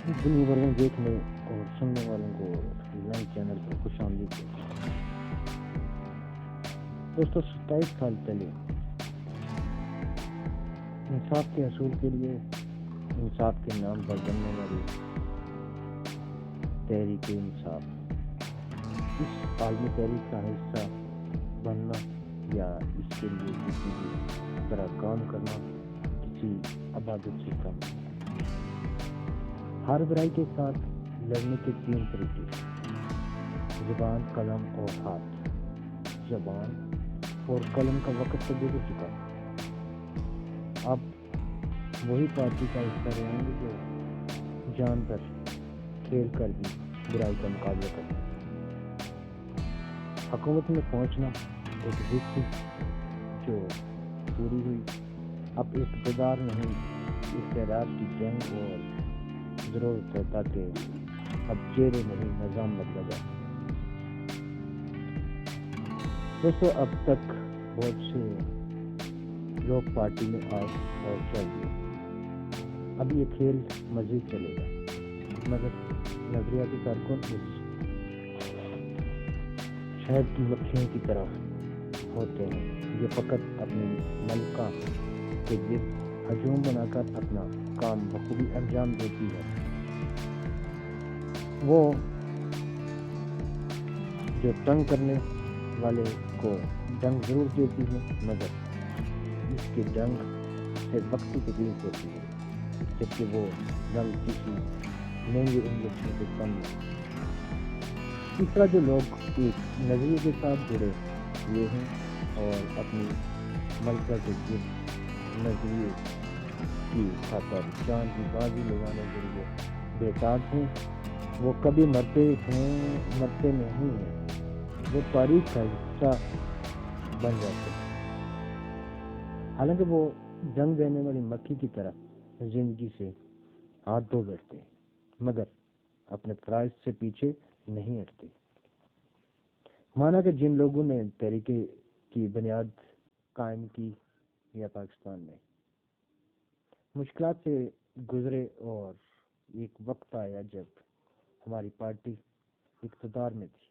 دنیا بھر میں دیکھنے اور سننے والوں کو نئے چینل پر خوش آمدید ہے۔ دوستو 27 سال پہلے انصاف کے حصول کے لیے انصاف کے نام پر بننے والی تحریک انصاف اس عالمی تحریک کا حصہ بننا یا اس کے لیے کسی بھی طرح کام کرنا کسی عبادت سے کم نہیں۔ ہر برائی کے ساتھ لڑنے کے 3 طریقے: زبان، قلم اور ہاتھ۔ زبان اور قلم کا وقت تو گزر چکا ہے، اب وہی پارٹی کا حصہ رہیں گے جو جان پر کھیل کر بھی برائی کا مقابلہ کرتے ہیں۔ حکومت میں پہنچنا ایک ضد تھی جو پوری ہوئی، اب اقتدار نہیں استعداد کی جنگ اور ضرورت ہے تاکہ اب چہرے نہیں نظام بدلا جائے۔ دوستو اب تک بہت سے لوگ پارٹی میں آئے اور چل گئے، اب یہ کھیل مزید چلے گا، مگر نظریاتی کارکن اس شہد کی مکھیوں کی طرح ہوتے ہیں جو فقط اپنے ملکہ کے گرد ہجوم بنا کر اپنا کام بخوبی انجام دیتی ہے۔ وہ جو تنگ کرنے والے کو ڈنگ ضرور دیتی ہے، مگر اس کے ڈنگ سے وقتی تکلیف ہوتی ہے، جبکہ وہ ڈنگ کسی مہنگے انجیکشن سے کم نہیں۔ اس طرح جو لوگ ایک نظریے کے ساتھ جڑے ہوئے ہیں اور اپنی ملکہ کے گرد نظریے کی خاطر جان کی بازی لگانے کے لیے بےتاب ہیں، وہ کبھی مرتے نہیں ہیں، وہ تاریخ کا حصہ بن جاتے ہیں۔ حالانکہ وہ جنگ دینے والی مکھی کی طرح زندگی سے ہاتھ دھو بیٹھتے ہیں، مگر اپنے فرائض سے پیچھے نہیں ہٹتے۔ مانا کہ جن لوگوں نے تحریک کی بنیاد قائم کی یا پاکستان میں مشکلات سے گزرے، اور ایک وقت آیا جب ہماری پارٹی اقتدار میں تھی،